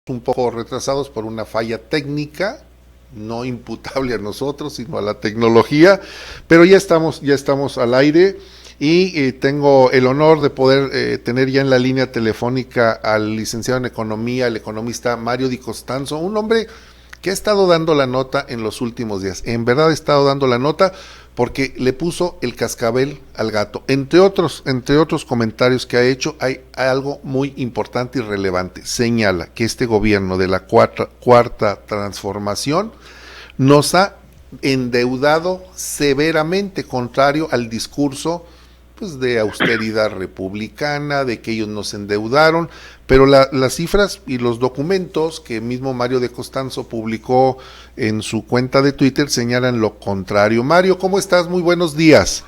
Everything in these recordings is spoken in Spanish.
un poco retrasados por una falla técnica, no imputable a nosotros, sino a la tecnología, pero ya estamos al aire y tengo el honor de poder tener ya en la línea telefónica al licenciado en Economía, el economista Mario Di Costanzo, un hombre que ha estado dando la nota en los últimos días. En verdad ha estado dando la nota porque le puso el cascabel al gato. Entre otros comentarios que ha hecho, hay algo muy importante y relevante. Señala que este gobierno de la cuarta transformación nos ha endeudado severamente, contrario al discurso pues de austeridad republicana, de que ellos nos endeudaron, pero las cifras y los documentos que mismo Mario de Costanzo publicó en su cuenta de Twitter señalan lo contrario. Mario, ¿cómo estás? Muy buenos días.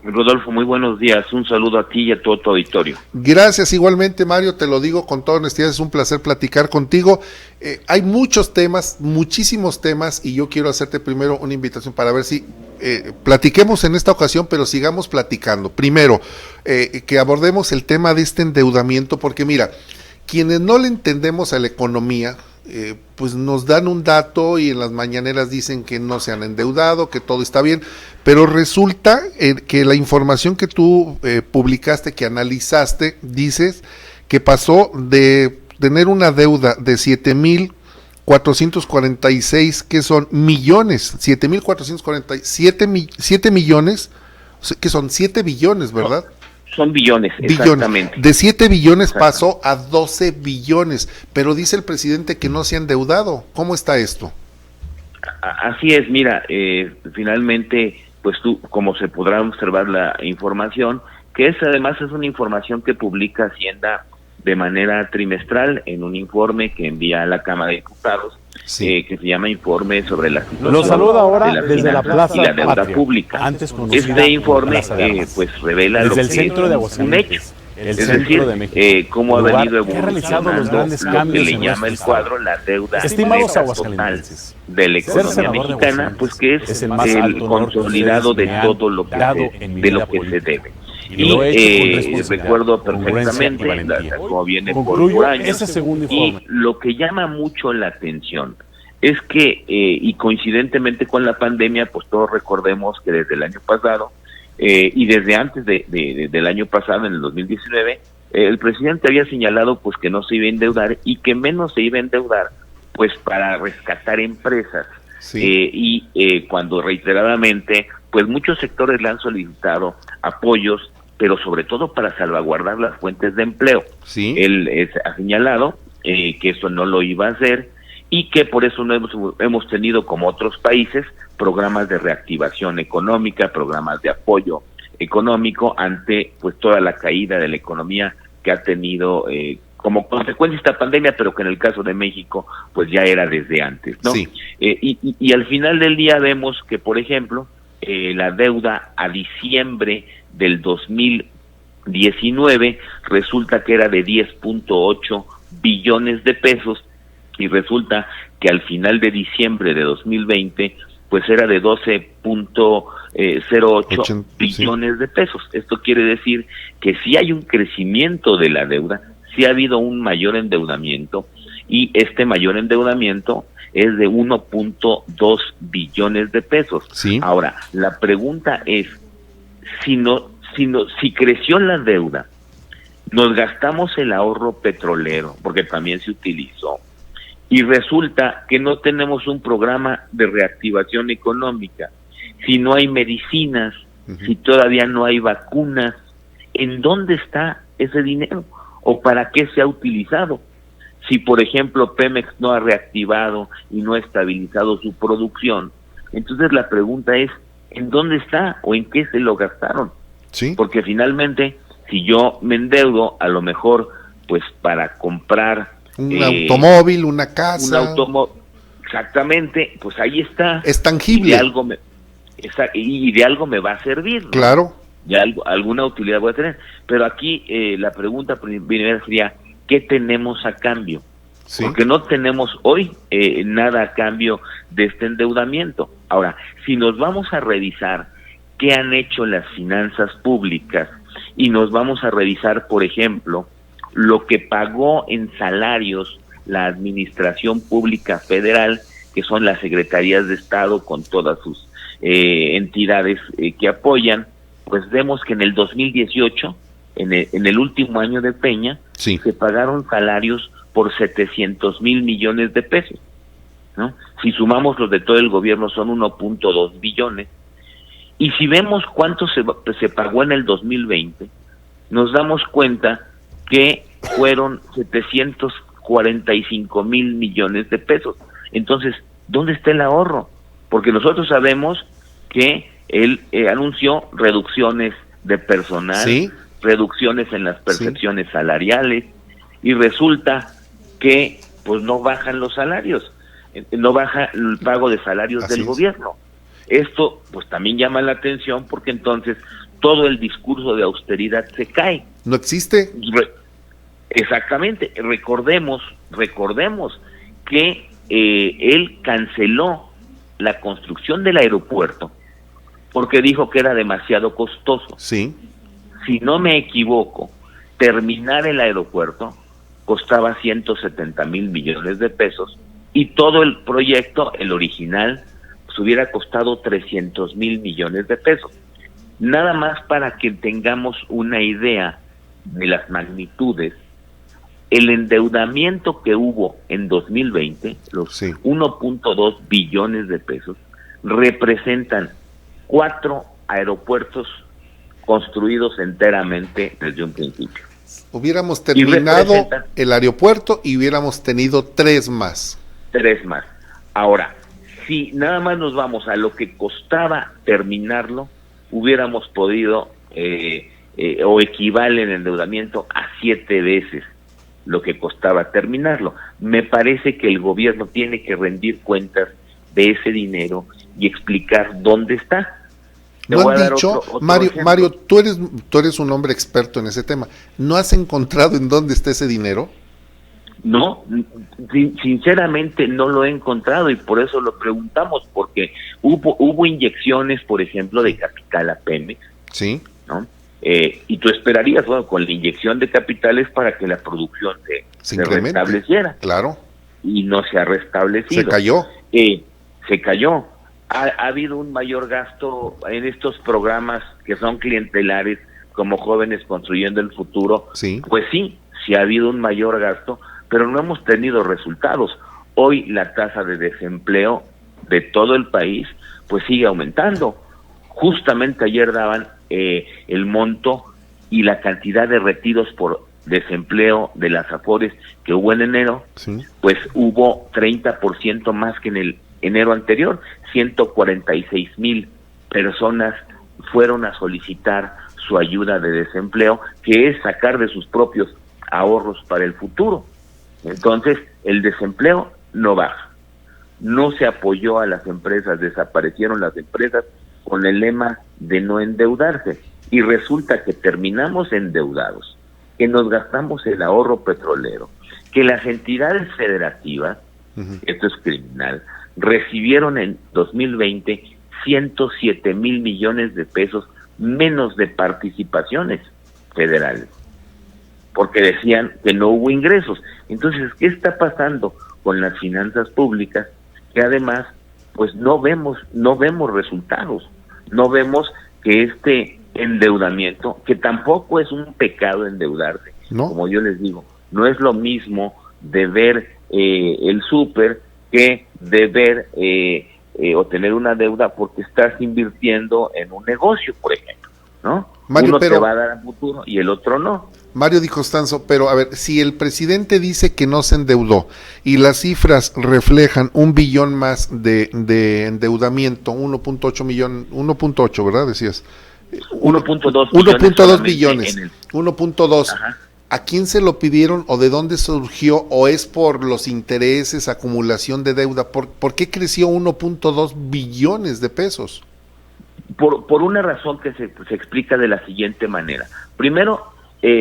Rodolfo, muy buenos días, un saludo a ti y a todo tu auditorio. Gracias, igualmente Mario, te lo digo con toda honestidad, es un placer platicar contigo. Hay muchos temas, muchísimos temas, y yo quiero hacerte primero una invitación para ver si platiquemos en esta ocasión, pero sigamos platicando. Primero, que abordemos el tema de este endeudamiento, porque mira, quienes no le entendemos a la economía, pues nos dan un dato y en las mañaneras dicen que no se han endeudado, que todo está bien, pero resulta que la información que tú publicaste, que analizaste, dices que pasó de tener una deuda de 7,446, que son millones, 7 millones, que son 7 billones, ¿verdad? Son billones, exactamente. De 7 billones pasó a 12 billones, pero dice el presidente que no se ha endeudado. ¿Cómo está esto? Así es, mira, finalmente, pues tú, como se podrá observar la información, que además es una información que publica Hacienda de manera trimestral en un informe que envía a la Cámara de Diputados, sí, que se llama Informe sobre la situación Lo saluda ahora de desde la Plaza y la deuda Patria, pública. Antes conocida Este informe como Plaza de pues revela desde lo que el centro de es un hecho. el Es centro decir, de México, cómo ha venido que ha realizado los evolucionando grandes lo que cambios le en llama el nuestro cuadro la deuda Estimados neta total aguascalentenses, de la ser economía senador de mexicana, pues que es el es más el alto honor que consolidado ustedes de me han todo lo que dado se, en mi de vida lo que se política. debe. Y lo he hecho con responsabilidad, Recuerdo congruencia y perfectamente, valentía. como viene Concluyo por años, ese segundo y informe. lo que llama mucho la atención es que, y coincidentemente con la pandemia, pues todos recordemos que desde el año pasado, y desde antes del año pasado, en el 2019, el presidente había señalado pues que no se iba a endeudar y que menos se iba a endeudar pues para rescatar empresas. Sí. Cuando reiteradamente pues muchos sectores le han solicitado apoyos, pero sobre todo para salvaguardar las fuentes de empleo. Sí. Él ha señalado que eso no lo iba a hacer y que por eso no hemos tenido, como otros países, programas de reactivación económica, programas de apoyo económico ante pues toda la caída de la economía que ha tenido como consecuencia esta pandemia, pero que en el caso de México pues ya era desde antes, ¿no? Sí. Y al final del día vemos que, por ejemplo, la deuda a diciembre del 2019 resulta que era de 10.8 billones de pesos y resulta que al final de diciembre de 2020 pues era de 12.08 billones de pesos. Esto quiere decir que sí hay un crecimiento de la deuda, sí ha habido un mayor endeudamiento, y este mayor endeudamiento es de 1.2 billones de pesos. Sí. Ahora, la pregunta es, si creció la deuda, nos gastamos el ahorro petrolero, porque también se utilizó, y resulta que no tenemos un programa de reactivación económica, si no hay medicinas, si todavía no hay vacunas, ¿en dónde está ese dinero? ¿O para qué se ha utilizado? Si, por ejemplo, Pemex no ha reactivado y no ha estabilizado su producción, entonces la pregunta es, ¿en dónde está o en qué se lo gastaron? ¿Sí? Porque finalmente, si yo me endeudo, a lo mejor, pues para comprar un automóvil, una casa. Exactamente, pues ahí está. Es tangible. Y de algo me va a servir, ¿no? Claro. Ya alguna utilidad voy a tener. Pero aquí la pregunta primera sería, ¿qué tenemos a cambio? Sí. Porque no tenemos hoy nada a cambio de este endeudamiento. Ahora, si nos vamos a revisar qué han hecho las finanzas públicas y nos vamos a revisar, por ejemplo, lo que pagó en salarios la Administración Pública Federal, que son las Secretarías de Estado con todas sus entidades que apoyan, pues vemos que en el 2018, en el último año de Peña, Sí. se pagaron salarios por 700 mil millones de pesos, ¿no? Si sumamos los de todo el gobierno son 1.2 billones, y si vemos cuánto se pagó en el 2020, nos damos cuenta que fueron 745 mil millones de pesos. Entonces, ¿dónde está el ahorro? Porque nosotros sabemos que él anunció reducciones de personal, Sí. reducciones en las percepciones salariales, y resulta que pues no bajan los salarios, no baja el pago de salarios Así del es. gobierno. Esto pues también llama la atención, porque entonces todo el discurso de austeridad se cae. ¿No existe? Exactamente, recordemos que él canceló la construcción del aeropuerto porque dijo que era demasiado costoso. Sí. Si no me equivoco, terminar el aeropuerto costaba 170 mil millones de pesos, y todo el proyecto, el original, pues hubiera costado 300 mil millones de pesos. Nada más para que tengamos una idea de las magnitudes, el endeudamiento que hubo en 2020, los Sí. 1.2 billones de pesos, representan 4 aeropuertos construidos enteramente desde un principio. Hubiéramos terminado representan- el aeropuerto y hubiéramos tenido 3 más. 3 más. Ahora, si nada más nos vamos a lo que costaba terminarlo, hubiéramos podido, o equivale en endeudamiento a 7 veces lo que costaba terminarlo. Me parece que el gobierno tiene que rendir cuentas de ese dinero y explicar dónde está. Te ¿No voy a han dar dicho, otro Mario, ejemplo. Mario, tú eres un hombre experto en ese tema, ¿no has encontrado en dónde está ese dinero? No, sinceramente no lo he encontrado, y por eso lo preguntamos, porque hubo inyecciones, por ejemplo, de capital a Pemex, Sí. ¿no? Y tú esperarías, bueno, con la inyección de capitales para que la producción se incremente. restableciera, Claro, y no se ha restablecido. se cayó. Se cayó. Ha habido un mayor gasto en estos programas que son clientelares, como Jóvenes Construyendo el Futuro. Sí. Pues sí ha habido un mayor gasto, pero no hemos tenido resultados. Hoy la tasa de desempleo de todo el país pues sigue aumentando. Justamente ayer daban el monto y la cantidad de retiros por desempleo de las AFORES que hubo en enero. Sí. Pues hubo 30% más que en el enero anterior. 146,000 personas fueron a solicitar su ayuda de desempleo, que es sacar de sus propios ahorros para el futuro. Entonces, el desempleo no baja. No se apoyó a las empresas, desaparecieron las empresas con el lema de no endeudarse. Y resulta que terminamos endeudados, que nos gastamos el ahorro petrolero, que las entidades federativas, esto es criminal, recibieron en 2020 107 mil millones de pesos menos de participaciones federales, porque decían que no hubo ingresos. Entonces, ¿qué está pasando con las finanzas públicas? Que además, pues no vemos resultados, no vemos que este endeudamiento, que tampoco es un pecado endeudarse, ¿no? Como yo les digo, no es lo mismo de ver el súper que de ver o tener una deuda porque estás invirtiendo en un negocio, por ejemplo, ¿no? Mario, Uno te pero- va a dar a futuro y el otro no. Mario Di Costanzo, pero a ver, si el presidente dice que no se endeudó y las cifras reflejan 1 billón más de endeudamiento, 1.8 millón, 1.8, ¿verdad? Decías. 1.2 1.2 billones billones, en el- 1.2. Ajá. ¿A quién se lo pidieron o de dónde surgió o es por los intereses, acumulación de deuda? ¿Por qué creció 1.2 billones de pesos? Por una razón que se explica de la siguiente manera. Primero,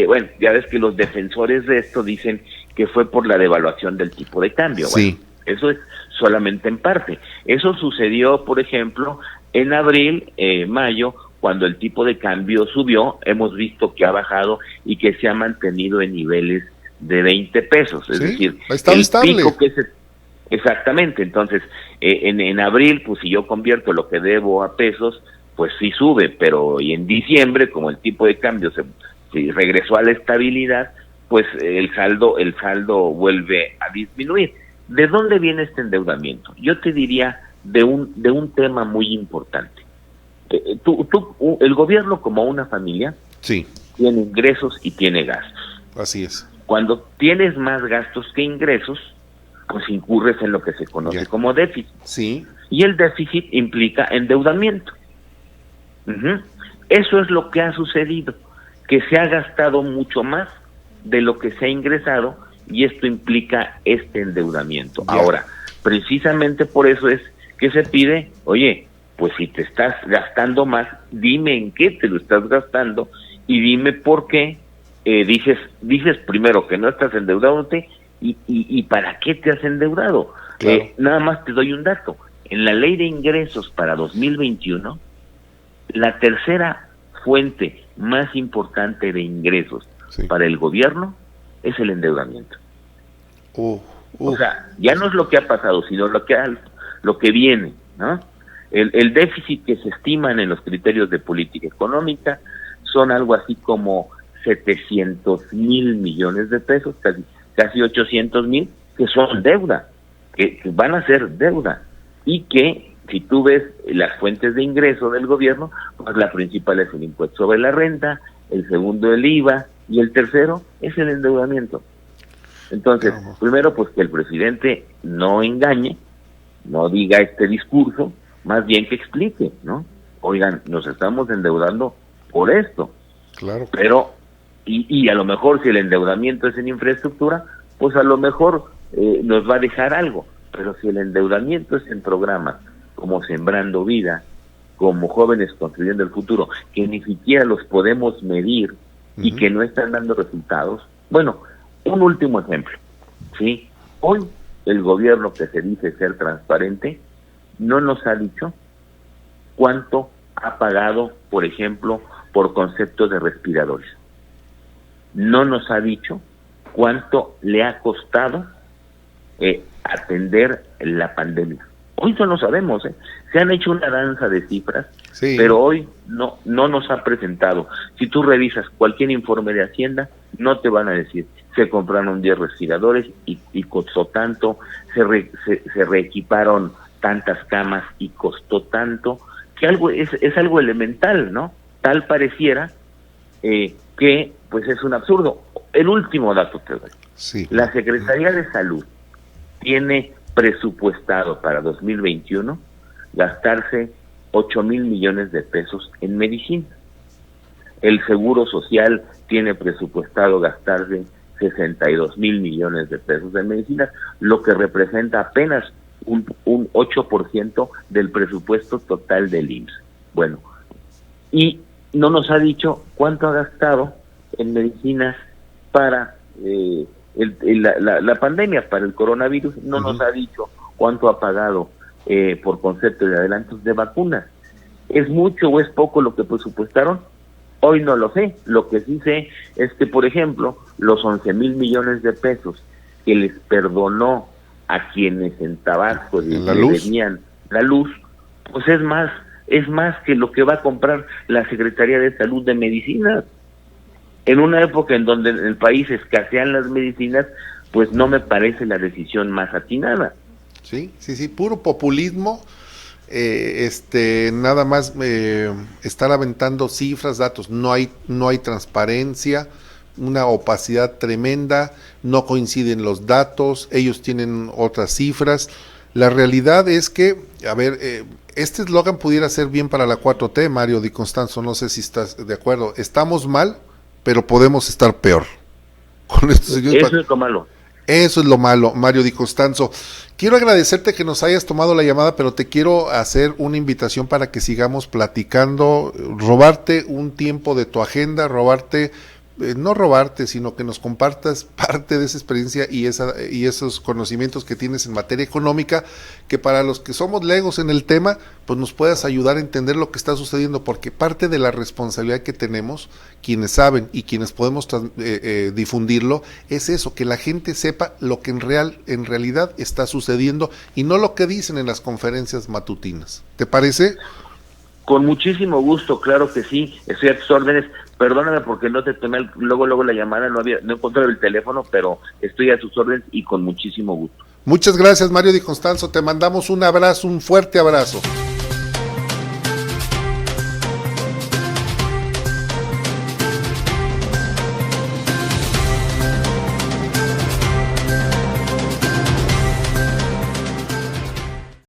bueno, ya ves que los defensores de esto dicen que fue por la devaluación del tipo de cambio. Sí. Bueno, eso es solamente en parte. Eso sucedió, por ejemplo, en abril, mayo, cuando el tipo de cambio subió. Hemos visto que ha bajado y que se ha mantenido en niveles de 20 pesos, es Sí, decir, está el estable. pico que se... Exactamente, entonces en abril, pues si yo convierto lo que debo a pesos, pues sí sube, pero y en diciembre, como el tipo de cambio se regresó a la estabilidad, pues el saldo vuelve a disminuir. ¿De dónde viene este endeudamiento? Yo te diría de un tema muy importante. El gobierno, como una familia, Sí, tiene ingresos y tiene gastos. así es. Cuando tienes más gastos que ingresos, pues incurres en lo que se conoce Ya. como déficit. Sí, Y el déficit implica endeudamiento. Ujú. Eso es lo que ha sucedido, que se ha gastado mucho más de lo que se ha ingresado y esto implica este endeudamiento. Ya. Ahora, precisamente por eso es que se pide, oye, pues si te estás gastando más, dime en qué te lo estás gastando y dime por qué dices primero que no estás endeudándote y para qué te has endeudado. Claro. Nada más te doy un dato. En la ley de ingresos para 2021, la tercera fuente más importante de ingresos sí. para el gobierno es el endeudamiento. O Uf. sea, ya no es lo que ha pasado, sino lo que viene, ¿no? El déficit que se estiman en los criterios de política económica son algo así como 700,000 millones de pesos, casi 800,000, que son deuda, que van a ser deuda, y que si tú ves las fuentes de ingreso del gobierno, pues la principal es el impuesto sobre la renta, el segundo el IVA, y el tercero es el endeudamiento. Entonces, primero, pues que el presidente no engañe, no diga este discurso, más bien que explique, ¿no? Oigan, nos estamos endeudando por esto. Claro. Pero, y a lo mejor si el endeudamiento es en infraestructura, pues a lo mejor nos va a dejar algo. Pero si el endeudamiento es en programas como Sembrando Vida, como Jóvenes Construyendo el Futuro, que ni siquiera los podemos medir y que no están dando resultados. Bueno, un último ejemplo, ¿sí? Hoy el gobierno, que se dice ser transparente, no nos ha dicho cuánto ha pagado, por ejemplo, por concepto de respiradores. No nos ha dicho cuánto le ha costado atender la pandemia. Hoy no lo sabemos, se han hecho una danza de cifras, Sí. pero hoy no nos ha presentado. Si tú revisas cualquier informe de Hacienda, no te van a decir, se compraron 10 respiradores y costó tanto, se reequiparon tantas camas y costó tanto, que algo es algo elemental, ¿no? Tal pareciera que pues es un absurdo. El último dato te doy. Sí. La Secretaría de Salud tiene presupuestado para 2021 gastarse 8,000 millones de pesos en medicina. El Seguro Social tiene presupuestado gastarse 62,000 millones de pesos en medicina, lo que representa apenas un 8% del presupuesto total del IMSS. Bueno, y no nos ha dicho cuánto ha gastado en medicinas para la pandemia, para el coronavirus. No nos ha dicho cuánto ha pagado por concepto de adelantos de vacunas. ¿Es mucho o es poco lo que presupuestaron? Hoy no lo sé. Lo que sí sé es que, por ejemplo, los 11,000 millones de pesos que les perdonó a quienes en Tabasco le debían la luz, pues es más que lo que va a comprar la Secretaría de Salud de medicinas. En una época en donde en el país escasean las medicinas, pues no me parece la decisión más atinada. Sí, puro populismo, nada más estar aventando cifras, datos, no hay transparencia, una opacidad tremenda, no coinciden los datos, ellos tienen otras cifras. La realidad es que, a ver, este eslogan pudiera ser bien para la 4T, Mario Di Constanzo, no sé si estás de acuerdo. Estamos mal, pero podemos estar peor. Con esto, eso es lo malo. Eso es lo malo, Mario Di Constanzo. Quiero agradecerte que nos hayas tomado la llamada, pero te quiero hacer una invitación para que sigamos platicando, robarte un tiempo de tu agenda, robarte no robarte, sino que nos compartas parte de esa experiencia y esos conocimientos que tienes en materia económica, que para los que somos legos en el tema, pues nos puedas ayudar a entender lo que está sucediendo, porque parte de la responsabilidad que tenemos, quienes saben y quienes podemos difundirlo, es eso, que la gente sepa lo que en realidad está sucediendo y no lo que dicen en las conferencias matutinas. ¿Te parece? Con muchísimo gusto, claro que sí, estoy a tus órdenes. Perdóname porque no te tomé luego la llamada, no encontré el teléfono, pero estoy a tus órdenes y con muchísimo gusto. Muchas gracias, Mario Di Constanzo, te mandamos un abrazo, un fuerte abrazo.